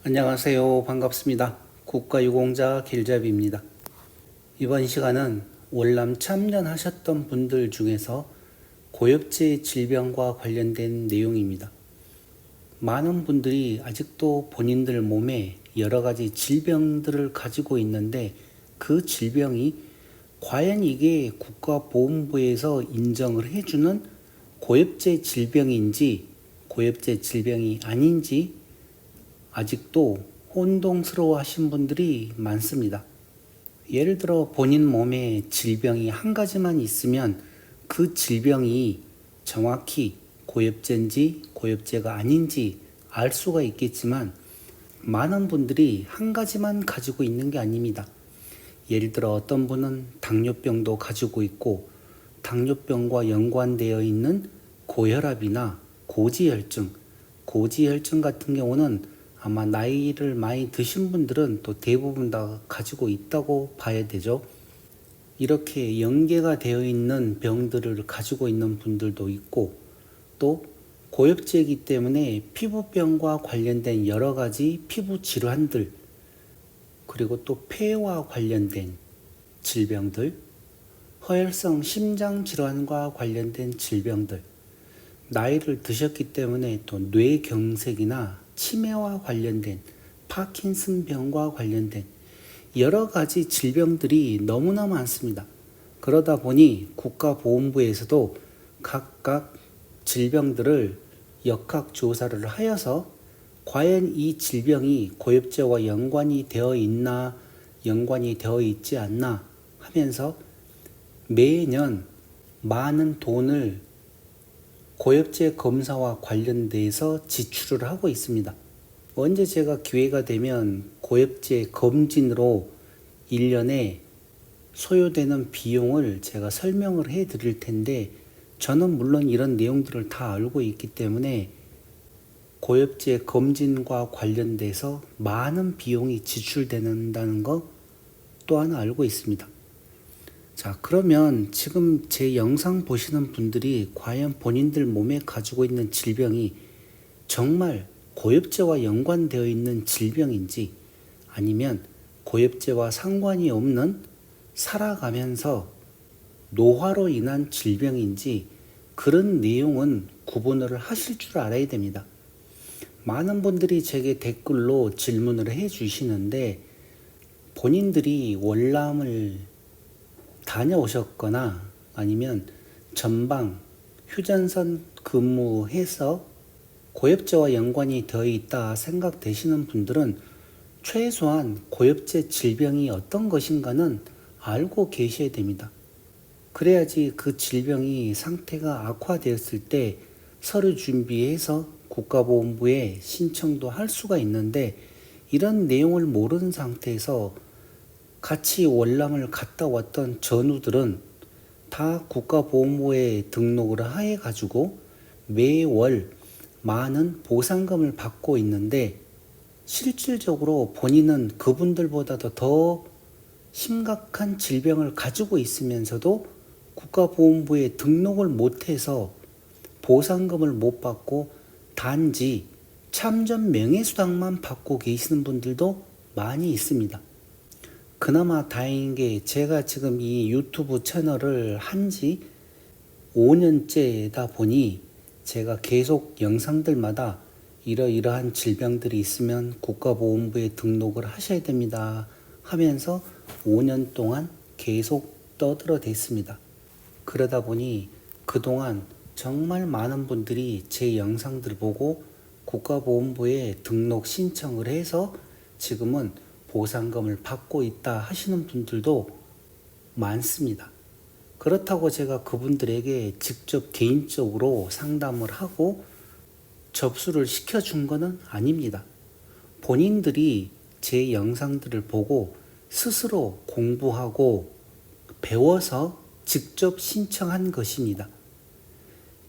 안녕하세요. 반갑습니다. 국가유공자 길잡이입니다. 이번 시간은 월남 참전하셨던 분들 중에서 고엽제 질병과 관련된 내용입니다. 많은 분들이 아직도 본인들 몸에 여러 가지 질병들을 가지고 있는데 그 질병이 과연 이게 국가보건부에서 인정을 해주는 고엽제 질병인지 고엽제 질병이 아닌지 아직도 혼동스러워 하신 분들이 많습니다. 예를 들어 본인 몸에 질병이 한 가지만 있으면 그 질병이 정확히 고엽제인지 고엽제가 아닌지 알 수가 있겠지만 많은 분들이 한 가지만 가지고 있는 게 아닙니다. 예를 들어 어떤 분은 당뇨병도 가지고 있고 당뇨병과 연관되어 있는 고혈압이나 고지혈증 같은 경우는 아마 나이를 많이 드신 분들은 또 대부분 다 가지고 있다고 봐야 되죠. 이렇게 연계가 되어 있는 병들을 가지고 있는 분들도 있고 또 고엽제이기 때문에 피부병과 관련된 여러 가지 피부 질환들 그리고 또 폐와 관련된 질병들 허혈성 심장 질환과 관련된 질병들 나이를 드셨기 때문에 또 뇌경색이나 치매와 관련된 파킨슨병과 관련된 여러 가지 질병들이 너무나 많습니다. 그러다 보니 국가보건부에서도 각각 질병들을 역학조사를 하여서 과연 이 질병이 고엽제와 연관이 되어 있나 연관이 되어 있지 않나 하면서 매년 많은 돈을 고엽제 검사와 관련돼서 지출을 하고 있습니다. 언제 제가 기회가 되면 고엽제 검진으로 1년에 소요되는 비용을 제가 설명을 해 드릴 텐데 저는 물론 이런 내용들을 다 알고 있기 때문에 고엽제 검진과 관련돼서 많은 비용이 지출된다는 거 또한 알고 있습니다. 자, 그러면 지금 제 영상 보시는 분들이 과연 본인들 몸에 가지고 있는 질병이 정말 고엽제와 연관되어 있는 질병인지 아니면 고엽제와 상관이 없는 살아가면서 노화로 인한 질병인지 그런 내용은 구분을 하실 줄 알아야 됩니다. 많은 분들이 제게 댓글로 질문을 해 주시는데 본인들이 월남을 다녀오셨거나 아니면 전방 휴전선 근무해서 고엽제와 연관이 되어 있다 생각되시는 분들은 최소한 고엽제 질병이 어떤 것인가는 알고 계셔야 됩니다. 그래야지 그 질병이 상태가 악화되었을 때 서류 준비해서 국가보건부에 신청도 할 수가 있는데 이런 내용을 모르는 상태에서 같이 월남을 갔다 왔던 전우들은 다 국가보험부에 등록을 해가지고 매월 많은 보상금을 받고 있는데 실질적으로 본인은 그분들보다도 더 심각한 질병을 가지고 있으면서도 국가보험부에 등록을 못해서 보상금을 못 받고 단지 참전 명예수당만 받고 계시는 분들도 많이 있습니다. 그나마 다행인 게 제가 지금 이 유튜브 채널을 한지 5년째다 보니 제가 계속 영상들마다 이러이러한 질병들이 있으면 국가보건부에 등록을 하셔야 됩니다 하면서 5년 동안 계속 떠들어댔습니다. 그러다 보니 그동안 정말 많은 분들이 제 영상들 보고 국가보건부에 등록 신청을 해서 지금은 보상금을 받고 있다 하시는 분들도 많습니다. 그렇다고 제가 그분들에게 직접 개인적으로 상담을 하고 접수를 시켜준 것은 아닙니다. 본인들이 제 영상들을 보고 스스로 공부하고 배워서 직접 신청한 것입니다.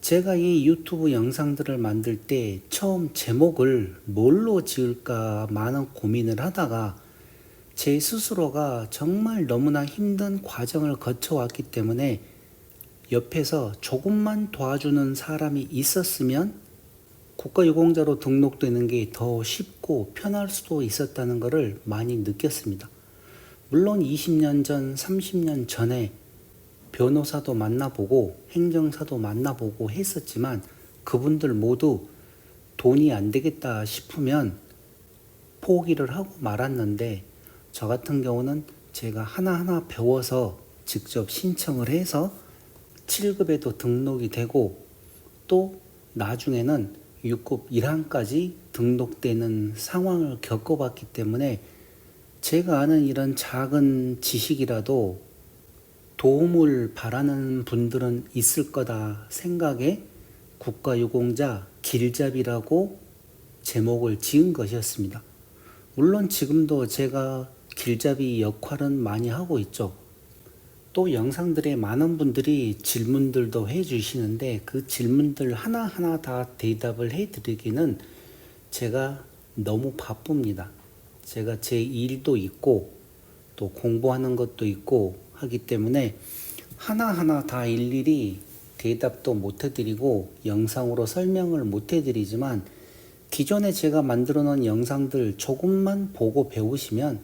제가 이 유튜브 영상들을 만들 때 처음 제목을 뭘로 지을까 많은 고민을 하다가 제 스스로가 정말 너무나 힘든 과정을 거쳐왔기 때문에 옆에서 조금만 도와주는 사람이 있었으면 국가유공자로 등록되는 게 더 쉽고 편할 수도 있었다는 것을 많이 느꼈습니다. 물론 20년 전, 30년 전에 변호사도 만나보고 행정사도 만나보고 했었지만 그분들 모두 돈이 안 되겠다 싶으면 포기를 하고 말았는데, 저 같은 경우는 제가 하나하나 배워서 직접 신청을 해서 7급에도 등록이 되고 또 나중에는 6급 1항까지 등록되는 상황을 겪어봤기 때문에 제가 아는 이런 작은 지식이라도 도움을 바라는 분들은 있을 거다 생각에 국가유공자 길잡이라고 제목을 지은 것이었습니다. 물론 지금도 제가 길잡이 역할은 많이 하고 있죠. 또 영상들에 많은 분들이 질문들도 해주시는데 그 질문들 하나하나 다 대답을 해드리기는 제가 너무 바쁩니다. 제가 제 일도 있고 또 공부하는 것도 있고 하기 때문에 하나하나 다 일일이 대답도 못 해드리고 영상으로 설명을 못 해드리지만, 기존에 제가 만들어 놓은 영상들 조금만 보고 배우시면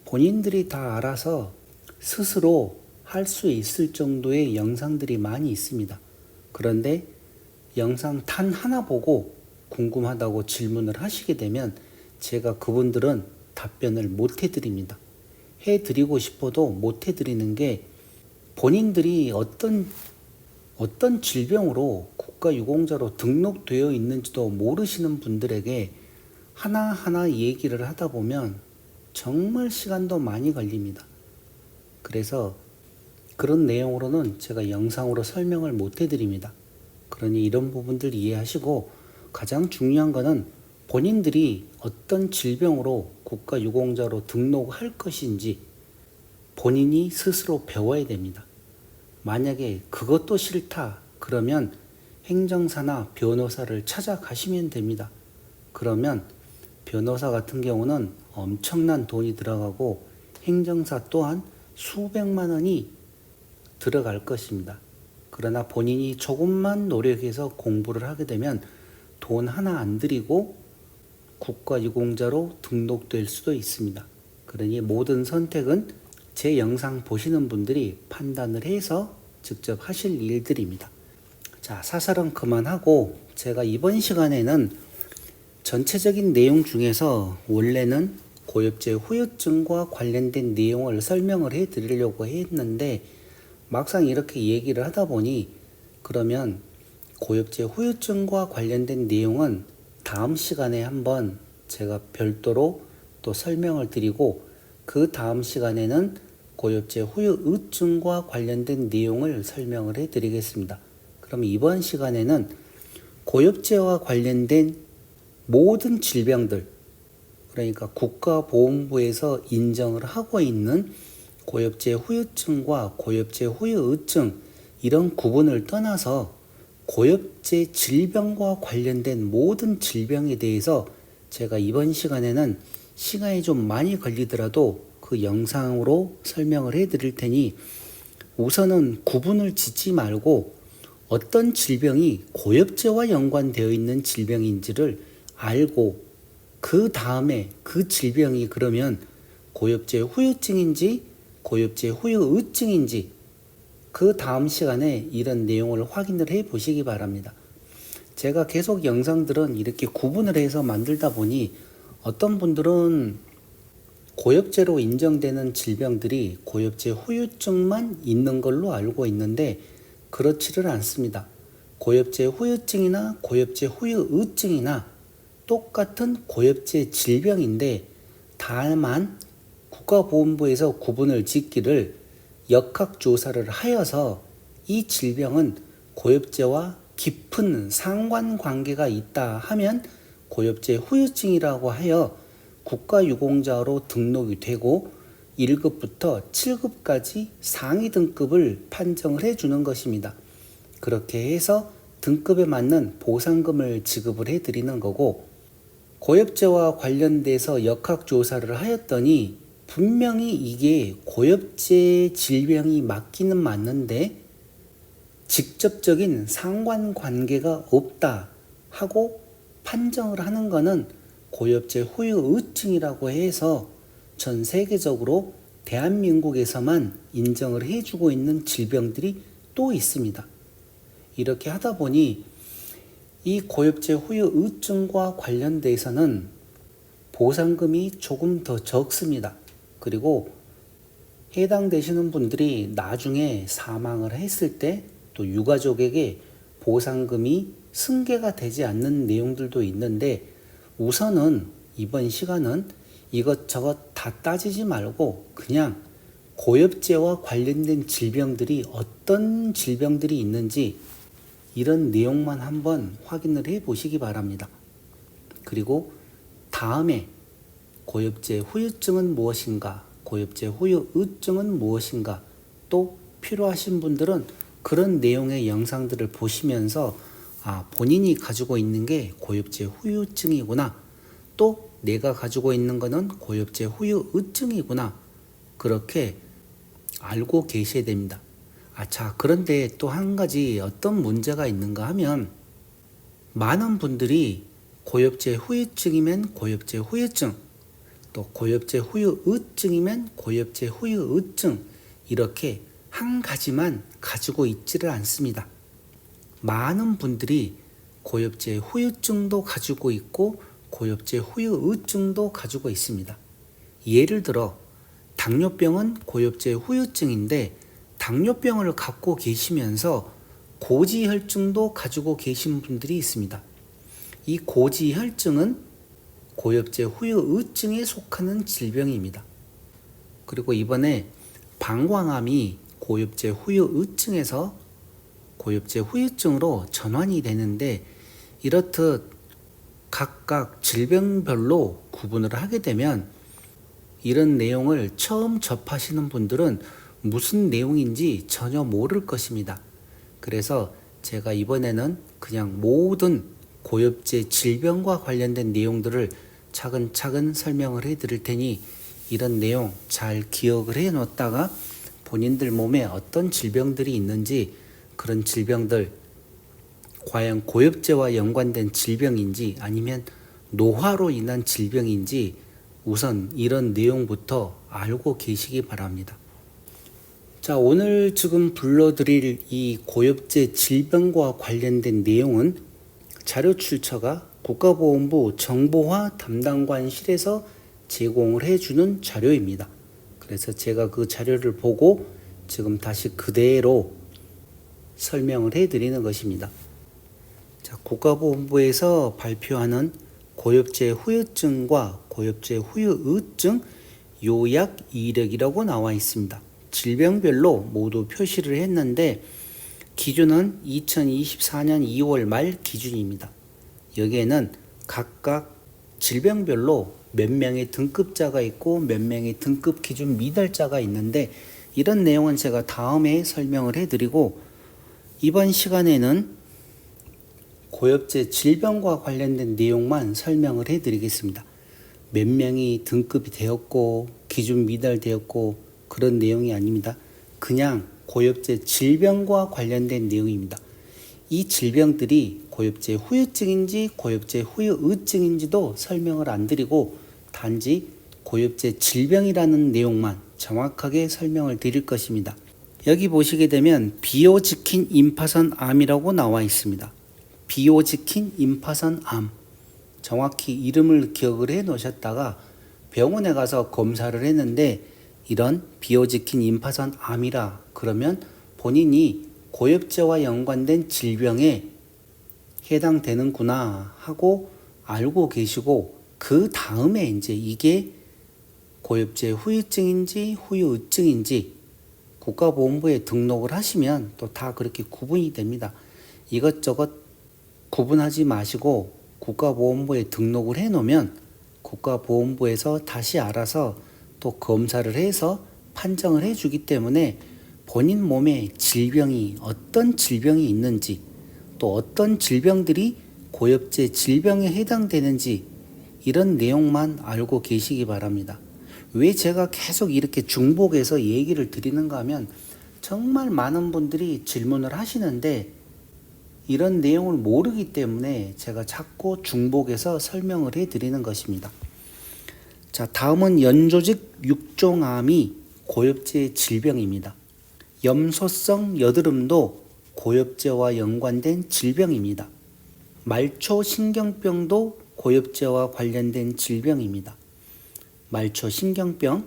본인들이 다 알아서 스스로 할 수 있을 정도의 영상들이 많이 있습니다. 그런데 영상 단 하나 보고 궁금하다고 질문을 하시게 되면 제가 그분들은 답변을 못 해드립니다. 해드리고 싶어도 못 해드리는 게, 본인들이 어떤 질병으로 국가유공자로 등록되어 있는지도 모르시는 분들에게 하나하나 얘기를 하다 보면 정말 시간도 많이 걸립니다. 그래서 그런 내용으로는 제가 영상으로 설명을 못 해드립니다. 그러니 이런 부분들 이해하시고, 가장 중요한 거는 본인들이 어떤 질병으로 국가유공자로 등록할 것인지 본인이 스스로 배워야 됩니다. 만약에 그것도 싫다 그러면 행정사나 변호사를 찾아가시면 됩니다. 그러면 변호사 같은 경우는 엄청난 돈이 들어가고 행정사 또한 수백만 원이 들어갈 것입니다. 그러나 본인이 조금만 노력해서 공부를 하게 되면 돈 하나 안 들이고 국가유공자로 등록될 수도 있습니다. 그러니 모든 선택은 제 영상 보시는 분들이 판단을 해서 직접 하실 일들입니다. 자, 사설은 그만하고 제가 이번 시간에는 전체적인 내용 중에서 원래는 고엽제 후유증과 관련된 내용을 설명을 해 드리려고 했는데, 막상 이렇게 얘기를 하다 보니 그러면 고엽제 후유증과 관련된 내용은 다음 시간에 한번 제가 별도로 또 설명을 드리고, 그 다음 시간에는 고엽제 후유증과 관련된 내용을 설명을 해 드리겠습니다. 그럼 이번 시간에는 고엽제와 관련된 모든 질병들, 그러니까 국가보건부에서 인정을 하고 있는 고엽제 후유증과 고엽제 후유증, 이런 구분을 떠나서 고엽제 질병과 관련된 모든 질병에 대해서 제가 이번 시간에는 시간이 좀 많이 걸리더라도 그 영상으로 설명을 해 드릴 테니 우선은 구분을 짓지 말고 어떤 질병이 고엽제와 연관되어 있는 질병인지를 알고, 그 다음에 그 질병이 그러면 고엽제 후유증인지 고엽제 후유증인지 그 다음 시간에 이런 내용을 확인을 해 보시기 바랍니다. 제가 계속 영상들은 이렇게 구분을 해서 만들다 보니 어떤 분들은 고엽제로 인정되는 질병들이 고엽제 후유증만 있는 걸로 알고 있는데 그렇지를 않습니다. 고엽제 후유증이나 고엽제 후유증이나 똑같은 고엽제 질병인데, 다만 국가보건부에서 구분을 짓기를 역학조사를 하여서 이 질병은 고엽제와 깊은 상관관계가 있다 하면 고엽제 후유증이라고 하여 국가유공자로 등록이 되고 1급부터 7급까지 상위 등급을 판정을 해주는 것입니다. 그렇게 해서 등급에 맞는 보상금을 지급을 해드리는 거고, 고엽제와 관련돼서 역학조사를 하였더니 분명히 이게 고엽제 질병이 맞기는 맞는데 직접적인 상관관계가 없다 하고 판정을 하는 거는 고엽제 후유증이라고 해서 전 세계적으로 대한민국에서만 인정을 해주고 있는 질병들이 또 있습니다. 이렇게 하다 보니 이 고엽제 후유증과 관련돼서는 보상금이 조금 더 적습니다. 그리고 해당되시는 분들이 나중에 사망을 했을 때 또 유가족에게 보상금이 승계가 되지 않는 내용들도 있는데, 우선은 이번 시간은 이것저것 다 따지지 말고 그냥 고엽제와 관련된 질병들이 어떤 질병들이 있는지 이런 내용만 한번 확인을 해 보시기 바랍니다. 그리고 다음에 고엽제 후유증은 무엇인가, 고엽제 후유증은 무엇인가, 또 필요하신 분들은 그런 내용의 영상들을 보시면서 본인이 가지고 있는 게 고엽제 후유증이구나, 또 내가 가지고 있는 거는 고엽제 후유증이구나, 그렇게 알고 계셔야 됩니다. 자, 그런데 또 한 가지 어떤 문제가 있는가 하면, 많은 분들이 고엽제 후유증이면 고엽제 후유증, 또 고엽제 후유증이면 고엽제 후유증, 이렇게 한 가지만 가지고 있지를 않습니다. 많은 분들이 고엽제 후유증도 가지고 있고 고엽제 후유증도 가지고 있습니다. 예를 들어 당뇨병은 고엽제 후유증인데, 당뇨병을 갖고 계시면서 고지혈증도 가지고 계신 분들이 있습니다. 이 고지혈증은 고엽제 후유증에 속하는 질병입니다. 그리고 이번에 방광암이 고엽제 후유증에서 고엽제 후유증으로 전환이 되는데, 이렇듯 각각 질병별로 구분을 하게 되면 이런 내용을 처음 접하시는 분들은 무슨 내용인지 전혀 모를 것입니다. 그래서 제가 이번에는 그냥 모든 고엽제 질병과 관련된 내용들을 차근차근 설명을 해 드릴 테니 이런 내용 잘 기억을 해 놓았다가 본인들 몸에 어떤 질병들이 있는지, 그런 질병들 과연 고엽제와 연관된 질병인지 아니면 노화로 인한 질병인지 우선 이런 내용부터 알고 계시기 바랍니다. 자, 오늘 지금 불러드릴 이 고엽제 질병과 관련된 내용은 자료 출처가 국가보건부 정보화 담당관실에서 제공을 해주는 자료입니다. 그래서 제가 그 자료를 보고 지금 다시 그대로 설명을 해드리는 것입니다. 자, 국가보건부에서 발표하는 고엽제 후유증과 고엽제 후유증 요약 이력이라고 나와 있습니다. 질병별로 모두 표시를 했는데 기준은 2024년 2월 말 기준입니다. 여기에는 각각 질병별로 몇 명의 등급자가 있고 몇 명의 등급 기준 미달자가 있는데, 이런 내용은 제가 다음에 설명을 해드리고, 이번 시간에는 고엽제 질병과 관련된 내용만 설명을 해드리겠습니다. 몇 명이 등급이 되었고 기준 미달되었고 그런 내용이 아닙니다. 그냥 고엽제 질병과 관련된 내용입니다. 이 질병들이 고엽제 후유증인지 고엽제 후유증인지도 설명을 안 드리고 단지 고엽제 질병이라는 내용만 정확하게 설명을 드릴 것입니다. 여기 보시게 되면 비호지킨 임파선 암이라고 나와 있습니다. 비호지킨 임파선 암, 정확히 이름을 기억을 해 놓으셨다가 병원에 가서 검사를 했는데 이런 비호지킨 임파선 암이라 그러면 본인이 고엽제와 연관된 질병에 해당되는구나 하고 알고 계시고, 그 다음에 이제 이게 고엽제 후유증인지 후유증인지 국가보건부에 등록을 하시면 또 다 그렇게 구분이 됩니다. 이것저것 구분하지 마시고 국가보건부에 등록을 해 놓으면 국가보건부에서 다시 알아서 또 검사를 해서 판정을 해 주기 때문에 본인 몸에 질병이 어떤 질병이 있는지, 또 어떤 질병들이 고엽제 질병에 해당되는지 이런 내용만 알고 계시기 바랍니다. 왜 제가 계속 이렇게 중복해서 얘기를 드리는가 하면, 정말 많은 분들이 질문을 하시는데 이런 내용을 모르기 때문에 제가 자꾸 중복해서 설명을 해드리는 것입니다. 자, 다음은 연조직 육종암이 고엽제 질병입니다. 염소성 여드름도 고엽제와 연관된 질병입니다. 말초신경병도 고엽제와 관련된 질병입니다. 말초신경병,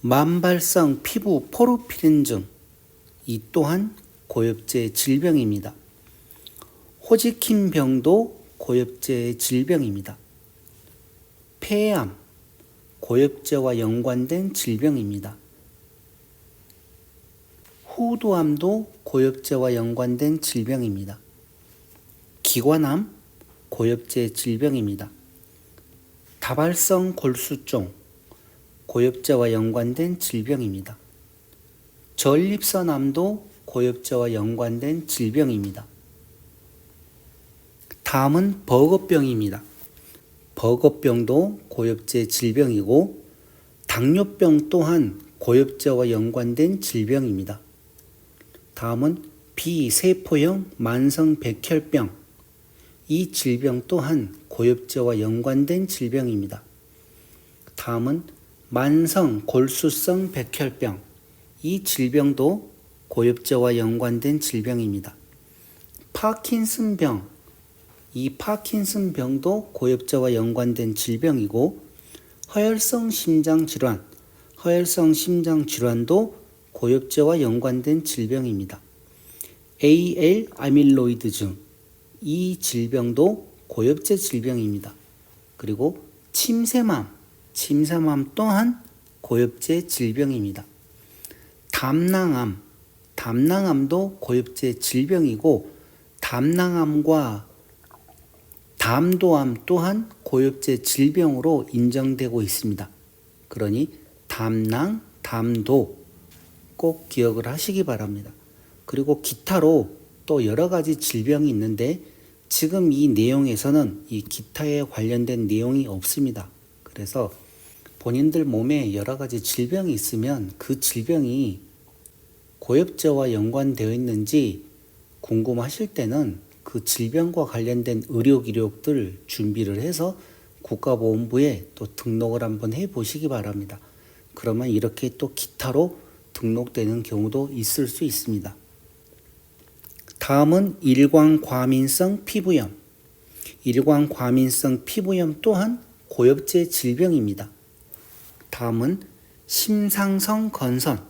만발성 피부 포르피린증, 이 또한 고엽제 질병입니다. 호지킨병도 고엽제 질병입니다. 폐암, 고엽제와 연관된 질병입니다. 후두암도 고엽제와 연관된 질병입니다. 기관암, 고엽제 질병입니다. 다발성 골수종, 고엽제와 연관된 질병입니다. 전립선암도 고엽제와 연관된 질병입니다. 다음은 버거병입니다. 버거병도 고엽제 질병이고 당뇨병 또한 고엽제와 연관된 질병입니다. 다음은 비세포형 만성백혈병, 이 질병 또한 고엽제와 연관된 질병입니다. 다음은 만성골수성 백혈병, 이 질병도 고엽제와 연관된 질병입니다. 파킨슨병, 이 파킨슨병도 고엽제와 연관된 질병이고 허혈성 심장질환, 허혈성 심장질환도 고엽제와 연관된 질병입니다. AL 아밀로이드증, 이 질병도 고엽제 질병입니다. 그리고 침샘암, 침샘암 또한 고엽제 질병입니다. 담낭암, 담낭암도 고엽제 질병이고 담낭암과 담도암 또한 고엽제 질병으로 인정되고 있습니다. 그러니 담낭, 담도 꼭 기억을 하시기 바랍니다. 그리고 기타로 또 여러 가지 질병이 있는데 지금 이 내용에서는 이 기타에 관련된 내용이 없습니다. 그래서 본인들 몸에 여러 가지 질병이 있으면 그 질병이 고엽제와 연관되어 있는지 궁금하실 때는 그 질병과 관련된 의료 기록들 준비를 해서 국가보건부에 또 등록을 한번 해 보시기 바랍니다. 그러면 이렇게 또 기타로 등록되는 경우도 있을 수 있습니다. 다음은 일광과민성 피부염. 일광과민성 피부염 또한 고엽제 질병입니다. 다음은 심상성 건선.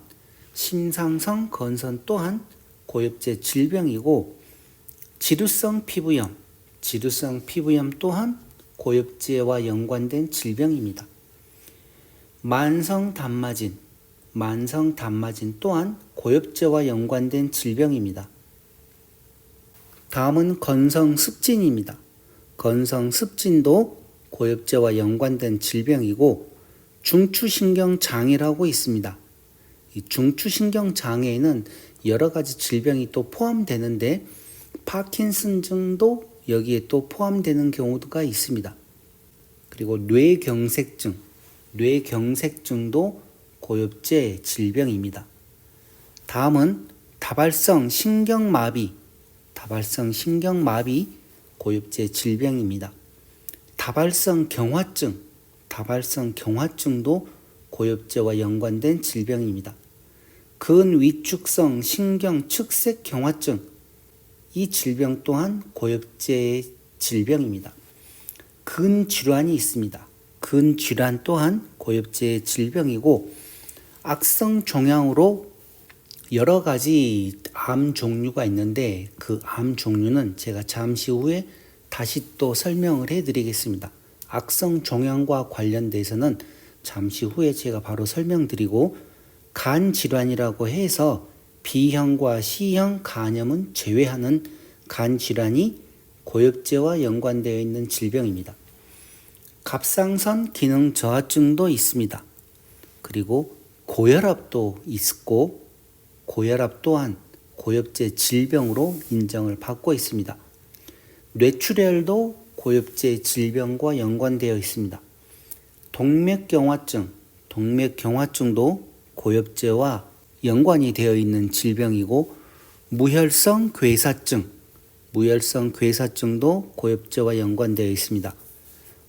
심상성 건선 또한 고엽제 질병이고 지루성 피부염. 지루성 피부염 또한 고엽제와 연관된 질병입니다. 만성 단마진. 만성 단마진 또한 고엽제와 연관된 질병입니다. 다음은 건성습진입니다. 건성습진도 고엽제와 연관된 질병이고 중추신경장애라고 있습니다. 이 중추신경장애에는 여러 가지 질병이 또 포함되는데 파킨슨증도 여기에 또 포함되는 경우가 있습니다. 그리고 뇌경색증, 뇌경색증도 고엽제 질병입니다. 다음은 다발성 신경마비, 다발성 신경마비 고엽제 질병입니다. 다발성 경화증, 다발성 경화증도 고엽제와 연관된 질병입니다. 근위축성 신경측색 경화증, 이 질병 또한 고엽제 질병입니다. 근질환이 있습니다. 근질환 또한 고엽제 질병이고 악성 종양으로 여러 가지 암 종류가 있는데 그 암 종류는 제가 잠시 후에 다시 또 설명을 해드리겠습니다. 악성 종양과 관련돼서는 잠시 후에 제가 바로 설명드리고 간 질환이라고 해서 B형과 C형 간염은 제외하는 간 질환이 고엽제와 연관되어 있는 질병입니다. 갑상선 기능 저하증도 있습니다. 그리고 고혈압도 있고 고혈압 또한 고엽제 질병으로 인정을 받고 있습니다. 뇌출혈도 고엽제 질병과 연관되어 있습니다. 동맥경화증, 동맥경화증도 고엽제와 연관이 되어 있는 질병이고 무혈성 괴사증, 무혈성 괴사증도 고엽제와 연관되어 있습니다.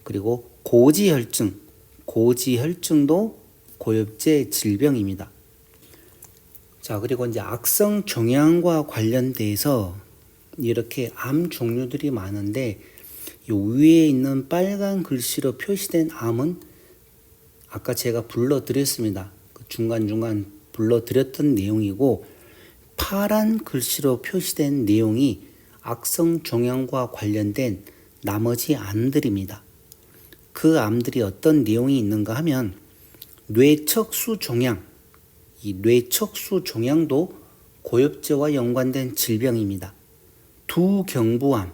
그리고 고지혈증, 고지혈증도 고엽제 질병입니다. 자, 그리고 이제 악성 종양과 관련돼서 이렇게 암 종류들이 많은데, 이 위에 있는 빨간 글씨로 표시된 암은 아까 제가 불러드렸습니다. 중간중간 불러드렸던 내용이고, 파란 글씨로 표시된 내용이 악성 종양과 관련된 나머지 암들입니다. 그 암들이 어떤 내용이 있는가 하면 뇌척수 종양, 이 뇌척수 종양도 고엽제와 연관된 질병입니다. 두경부암,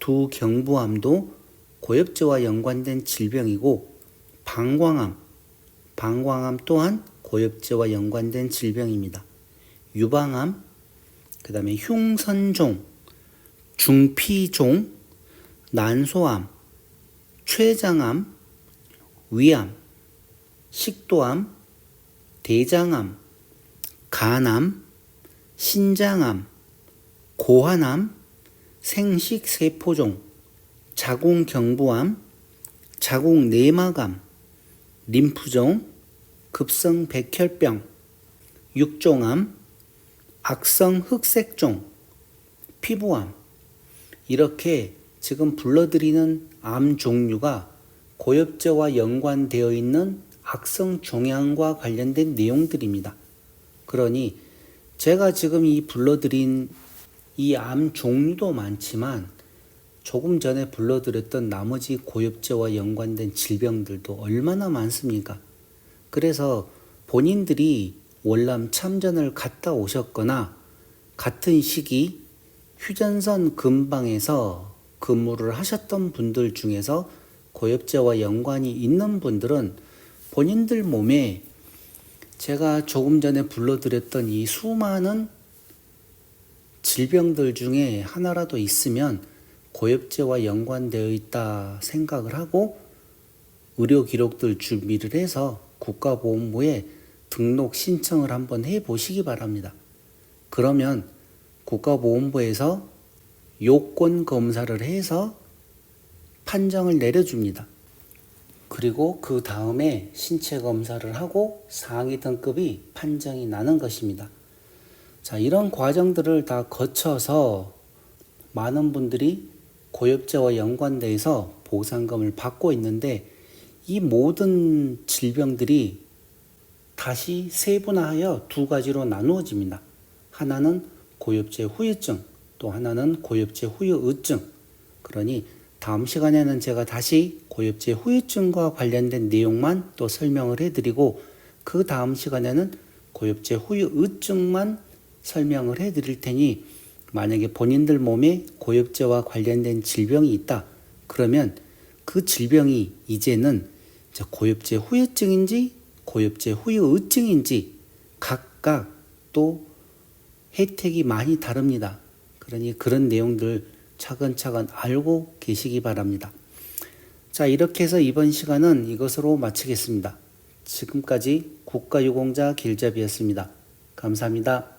두경부암도 고엽제와 연관된 질병이고, 방광암, 방광암 또한 고엽제와 연관된 질병입니다. 유방암, 그 다음에 흉선종, 중피종, 난소암, 췌장암, 위암, 식도암, 대장암, 간암, 신장암, 고환암, 생식세포종, 자궁경부암, 자궁내막암, 림프종, 급성백혈병, 육종암, 악성흑색종, 피부암, 이렇게 지금 불러드리는 암 종류가 고엽제와 연관되어 있는 악성 종양과 관련된 내용들입니다. 그러니 제가 지금 이 불러드린 이 암 종류도 많지만 조금 전에 불러드렸던 나머지 고엽제와 연관된 질병들도 얼마나 많습니까? 그래서 본인들이 월남 참전을 갔다 오셨거나 같은 시기 휴전선 근방에서 근무를 하셨던 분들 중에서 고엽제와 연관이 있는 분들은 본인들 몸에 제가 조금 전에 불러드렸던 이 수많은 질병들 중에 하나라도 있으면 고엽제와 연관되어 있다 생각을 하고 의료 기록들 준비를 해서 국가보험부에 등록 신청을 한번 해 보시기 바랍니다. 그러면 국가보험부에서 요건 검사를 해서 판정을 내려줍니다. 그리고 그 다음에 신체 검사를 하고 상위 등급이 판정이 나는 것입니다. 자, 이런 과정들을 다 거쳐서 많은 분들이 고엽제와 연관돼서 보상금을 받고 있는데, 이 모든 질병들이 다시 세분화하여 두 가지로 나누어집니다. 하나는 고엽제 후유증, 또 하나는 고엽제 후유의증. 그러니 다음 시간에는 제가 다시 고엽제 후유증과 관련된 내용만 또 설명을 해드리고, 그 다음 시간에는 고엽제 후유의증만 설명을 해드릴 테니, 만약에 본인들 몸에 고엽제와 관련된 질병이 있다 그러면 그 질병이 이제는 고엽제 후유증인지 고엽제 후유의증인지 각각 또 혜택이 많이 다릅니다. 그러니 그런 내용들 차근차근 알고 계시기 바랍니다. 자, 이렇게 해서 이번 시간은 이것으로 마치겠습니다. 지금까지 국가유공자 길잡이였습니다. 감사합니다.